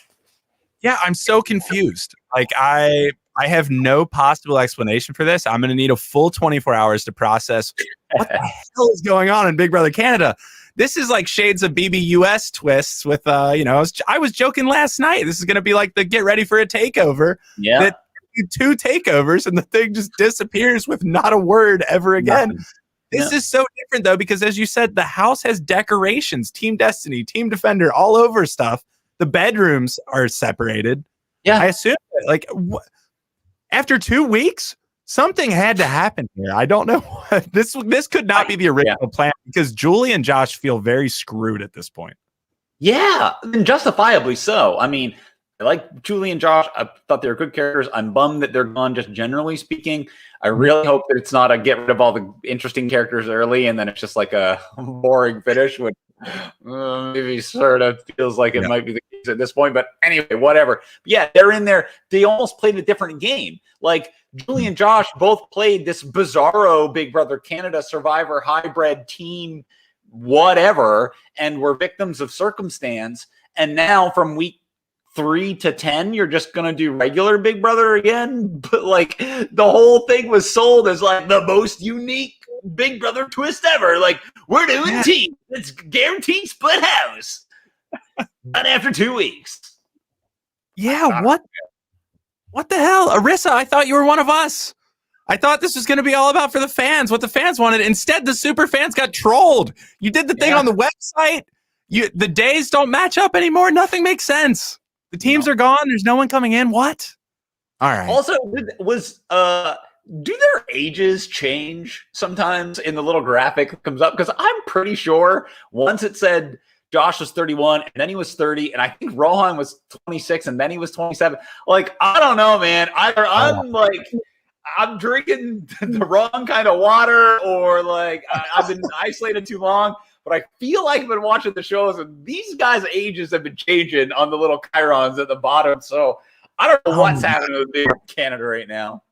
Yeah, I'm so confused. I have no possible explanation for this. I'm going to need a full 24 hours to process what the hell is going on in Big Brother Canada. This is like shades of BBUS twists with, I was joking last night. This is going to be like the get ready for a takeover. Yeah. That 2 takeovers and the thing just disappears with not a word ever again. Nothing. This is so different, though, because as you said, the house has decorations, Team Destiny, Team Defender, all over stuff. The bedrooms are separated. Yeah. I assume, after 2 weeks, something had to happen here. I don't know what. This could not be the original plan, because Julie and Josh feel very screwed at this point. Yeah, and justifiably so. I mean, I like Julie and Josh. I thought they were good characters. I'm bummed that they're gone, just generally speaking. I really hope that it's not a get rid of all the interesting characters early and then it's just like a boring finish, which maybe sort of feels like it might be the case at this point. But anyway, whatever. But yeah, they're in there. They almost played a different game. Like Julie and Josh both played this bizarro Big Brother Canada Survivor hybrid team, whatever, and were victims of circumstance. And now from week 3 to 10, you're just gonna do regular Big Brother again. But the whole thing was sold as the most unique Big Brother twist ever. We're doing team. It's guaranteed split house. And after 2 weeks. Yeah, what the hell? Arissa, I thought you were one of us. I thought this was going to be all about for the fans, what the fans wanted. Instead, the super fans got trolled. You did the thing on the website. The days don't match up anymore. Nothing makes sense. The teams are gone. There's no one coming in. What? All right. Also, do their ages change sometimes in the little graphic that comes up? Because I'm pretty sure once it said Josh was 31 and then he was 30, and I think Rohan was 26 and then he was 27. I don't know, man. Either I'm drinking the wrong kind of water, or I've been isolated too long. But I feel like I've been watching the shows, and these guys' ages have been changing on the little chyrons at the bottom. So I don't know what's happening with Big Canada right now.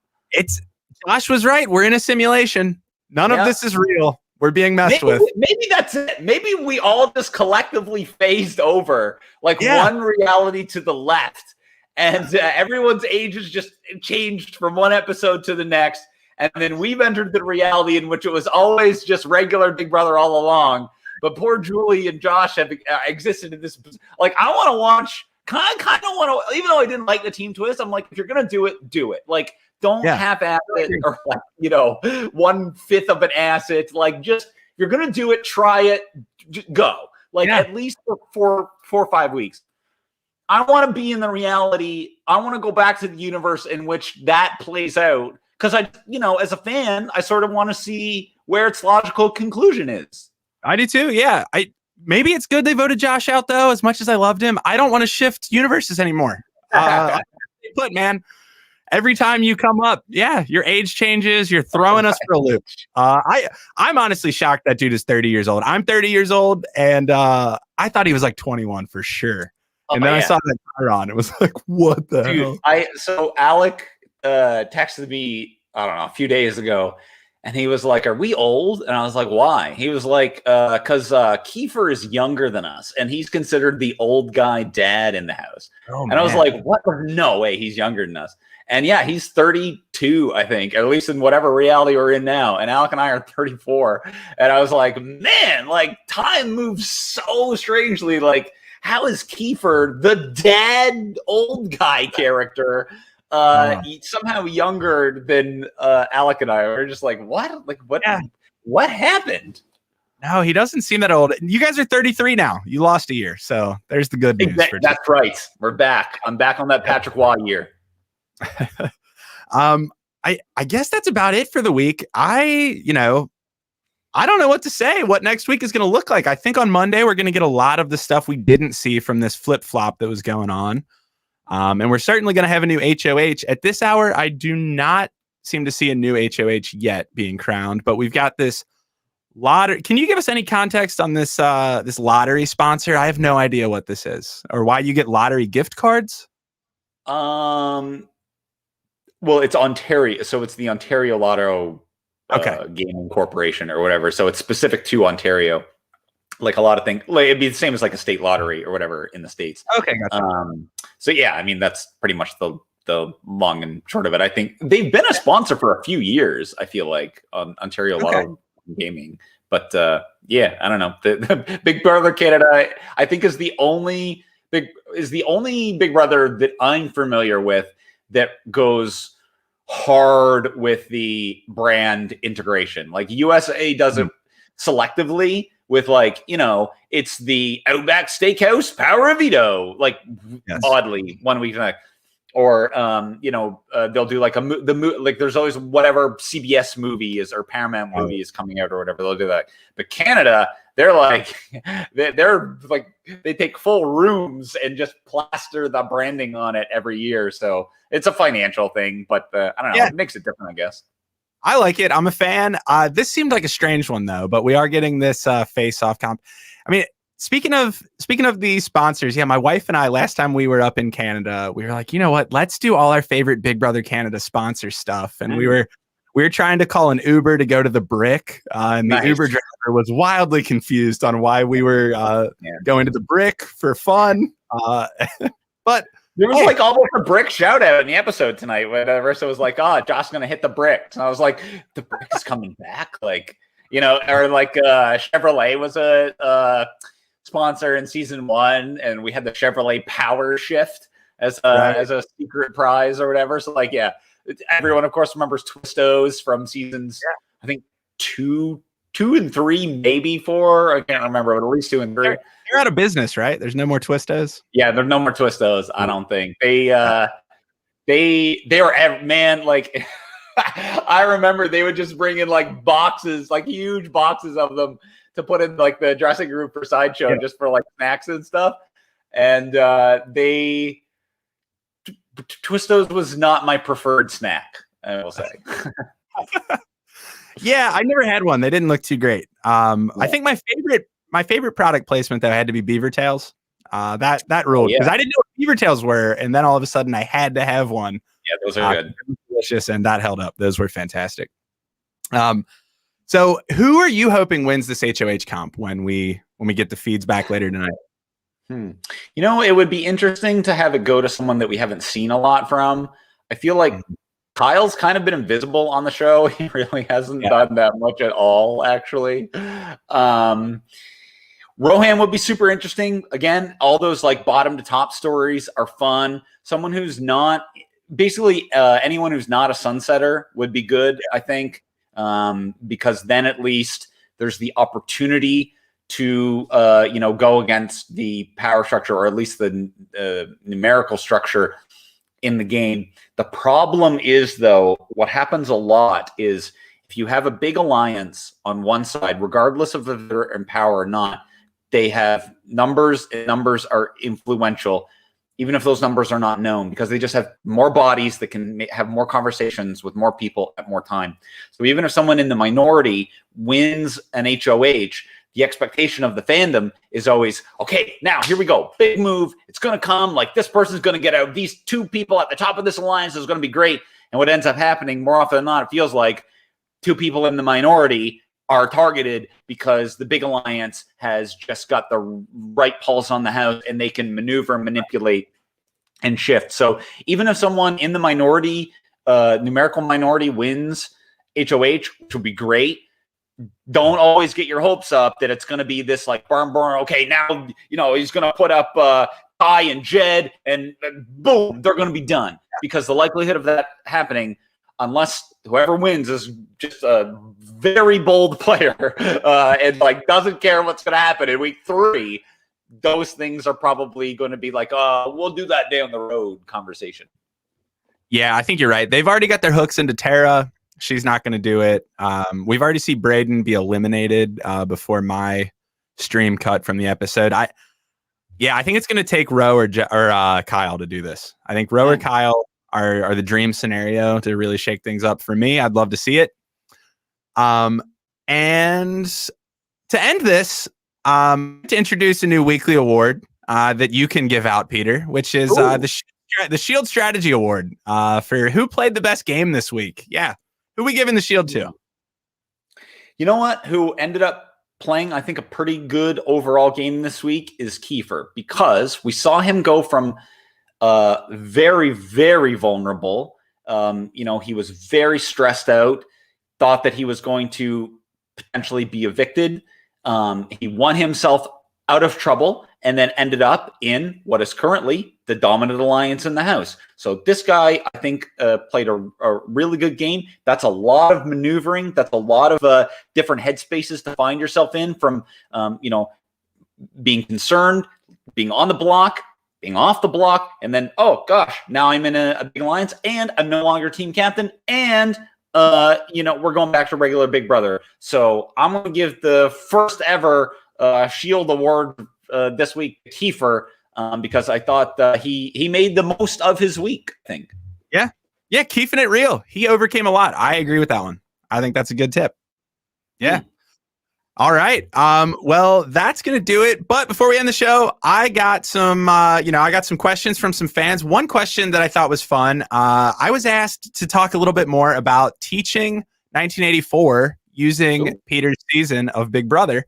Josh was right. We're in a simulation. None of this is real. We're being messed with. Maybe that's it. Maybe we all just collectively phased over, one reality to the left, and everyone's ages just changed from one episode to the next. And then we've entered the reality in which it was always just regular Big Brother all along. But poor Julie and Josh have existed in this. I want to watch, kind of want to, even though I didn't like the team twist, I'm if you're going to do it, do it. Don't half-ass it, or 1/5 of an ass it. Just, you're going to do it, try it, go. At least for 4 or 5 weeks. I want to be in the reality. I want to go back to the universe in which that plays out. Because as a fan, I sort of want to see where its logical conclusion is. I do too. Yeah. Maybe it's good they voted Josh out, though. As much as I loved him, I don't want to shift universes anymore. But man, every time you come up, your age changes. You're throwing us for a loop. I'm honestly shocked that dude is 30 years old. I'm 30 years old, and I thought he was 21 for sure. And then I saw that Chiron. It was what the hell? So Alec texted me, I don't know, a few days ago, and he was like, "Are we old?" And I was like, "Why?" He was like, "Because Kiefer is younger than us, and he's considered the old guy dad in the house." And I was like, "What? No way, he's younger than us." And yeah, he's 32, I think, at least in whatever reality we're in now. And Alec and I are 34. And I was like, man, time moves so strangely. How is Kiefer, the dad old guy character, somehow younger than Alec and I? We're just what? What happened? No, he doesn't seem that old. You guys are 33 now. You lost a year. So there's the good news. That's right. We're back. I'm back on that Patrick Waugh year. I guess that's about it for the week. I don't know what to say, what next week is going to look like. I think on Monday, we're going to get a lot of the stuff we didn't see from this flip flop that was going on. And we're certainly going to have a new HOH at this hour. I do not seem to see a new HOH yet being crowned, but we've got this lottery. Can you give us any context on this this lottery sponsor? I have no idea what this is or why you get lottery gift cards. Well, it's Ontario, so it's the Ontario Lotto Gaming Corporation or whatever. So it's specific to Ontario. Like a lot of things, like it'd be the same as like a state lottery or whatever in the States. Okay, gotcha. So yeah, I mean that's pretty much the long and short of it. I think they've been a sponsor for a few years. I feel like on Ontario Lotto Gaming, but yeah, I don't know. The Big Brother Canada, I think, is the only Big Brother that I'm familiar with that goes hard with the brand integration. Like USA does it selectively with, like, you know, it's the Outback Steakhouse Power of Veto, like oddly 1 week, or you know, they'll do like like there's always whatever CBS movie is or Paramount movie is coming out or whatever, they'll do that. But Canada, they're like they're like they take full rooms and just plaster the branding on it every year. So it's a financial thing, but I don't know, it makes it different, I guess. I like it. I'm a fan. This seemed like a strange one though, but we are getting this face-off comp. I mean, speaking of the sponsors, yeah, my wife and I, last time we were up in Canada, we were like, you know what? Let's do all our favorite Big Brother Canada sponsor stuff. And we were trying to call an Uber to go to the Brick, and the Uber driver was wildly confused on why we were going to the Brick for fun. But there was like almost a Brick shout out in the episode tonight when Versa was like, "Oh, Josh's gonna hit the Brick," and I was like, "The Brick is coming back!" Like, you know, or like Chevrolet was a sponsor in season 1, and we had the Chevrolet Power Shift as a secret prize or whatever. So like, yeah, everyone of course remembers Twistos from seasons, I think 2 and 3, maybe 4. I can't remember, but at least 2 and 3. They're out of business, right? There's no more Twistos. Yeah, there's no more Twistos. I don't think they were, man. Like I remember they would just bring in like boxes, like huge boxes of them to put in like the dressing room for Sideshow, just for like snacks and stuff. And Twistos was not my preferred snack, I will say. Yeah, I never had one. They didn't look too great. I think my favorite product placement though had to be Beaver Tails. That ruled because I didn't know what Beaver Tails were, and then all of a sudden I had to have one. Yeah, those are good, delicious, and that held up. Those were fantastic. So who are you hoping wins this HOH comp when we get the feeds back later tonight? You know, it would be interesting to have it go to someone that we haven't seen a lot from. I feel like Kyle's kind of been invisible on the show. He really hasn't done that much at all, actually. Rohan would be super interesting. Again, all those like bottom to top stories are fun. Someone who's not, basically anyone who's not a sunsetter would be good, I think, because then at least there's the opportunity to go against the power structure, or at least the numerical structure in the game. The problem is, though, what happens a lot is if you have a big alliance on one side, regardless of if they're in power or not, they have numbers, and numbers are influential, even if those numbers are not known, because they just have more bodies that can have more conversations with more people at more time. So even if someone in the minority wins an HOH, the expectation of the fandom is always, okay, now here we go. Big move. It's going to come. Like, this person's going to get out. These 2 people at the top of this alliance is going to be great. And what ends up happening more often than not, it feels like 2 people in the minority are targeted because the big alliance has just got the right pulse on the house, and they can maneuver, manipulate, and shift. So even if someone in the minority, numerical minority, wins HOH, which would be great, don't always get your hopes up that it's going to be this like burn. Okay, now, you know, he's going to put up Ty and Jed, and boom, they're going to be done. Because the likelihood of that happening, unless whoever wins is just a very bold player and like doesn't care what's going to happen in week 3, those things are probably going to be like, we'll do that down the road conversation. Yeah, I think you're right. They've already got their hooks into Tara. She's not going to do it. We've already seen Braden be eliminated before my stream cut from the episode. I think it's going to take Ro or Kyle to do this. I think Ro or Kyle are the dream scenario to really shake things up for me. I'd love to see it. And to end this, to introduce a new weekly award that you can give out, Peter, which is the Shield Strategy Award for who played the best game this week. Yeah. Who we giving the Shield to? You know what? Who ended up playing, I think, a pretty good overall game this week is Kiefer, because we saw him go from very, very vulnerable. He was very stressed out, thought that he was going to potentially be evicted. He won himself out of trouble and then ended up in what is currently the dominant alliance in the house. So this guy, I think, played a really good game. That's a lot of maneuvering. That's a lot of different headspaces to find yourself in, from, being concerned, being on the block, being off the block, and then, oh gosh, now I'm in a big alliance and I'm no longer team captain, and we're going back to regular Big Brother. So I'm going to give the first ever Shield Award this week to Kiefer, because I thought he made the most of his week, I think. Yeah, keeping it real. He overcame a lot. I agree with that one. I think that's a good tip. Yeah. All right. Well, that's going to do it. But before we end the show, I got some questions from some fans. One question that I thought was fun. I was asked to talk a little bit more about teaching 1984 using Peter's season of Big Brother,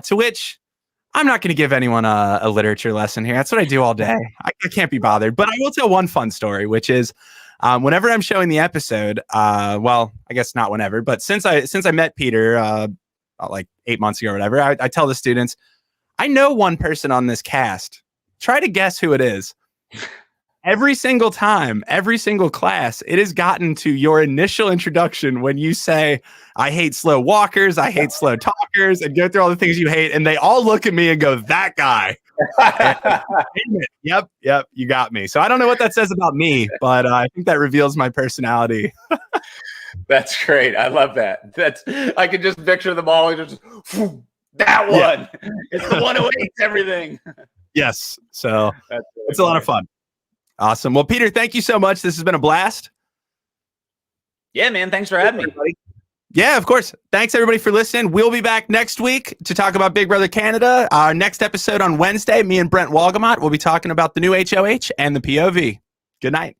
to which I'm not going to give anyone a literature lesson here. That's what I do all day. I can't be bothered. But I will tell one fun story, which is whenever I'm showing the episode, well, I guess not whenever, but since I met Peter like 8 months ago or whatever, I tell the students, I know one person on this cast. Try to guess who it is. Every single time, every single class, it has gotten to your initial introduction when you say, I hate slow walkers, I hate slow talkers, and go through all the things you hate. And they all look at me and go, that guy. Yep, you got me. So I don't know what that says about me, but I think that reveals my personality. That's great. I love that. I can just picture them all. Just that one. Yeah. It's the one who hates everything. Yes. So it's a lot of fun. Awesome. Well, Peter, thank you so much. This has been a blast. Yeah, man. Thanks for having me. Yeah, of course. Thanks, everybody, for listening. We'll be back next week to talk about Big Brother Canada. Our next episode on Wednesday, me and Brent Walgamot will be talking about the new HOH and the POV. Good night.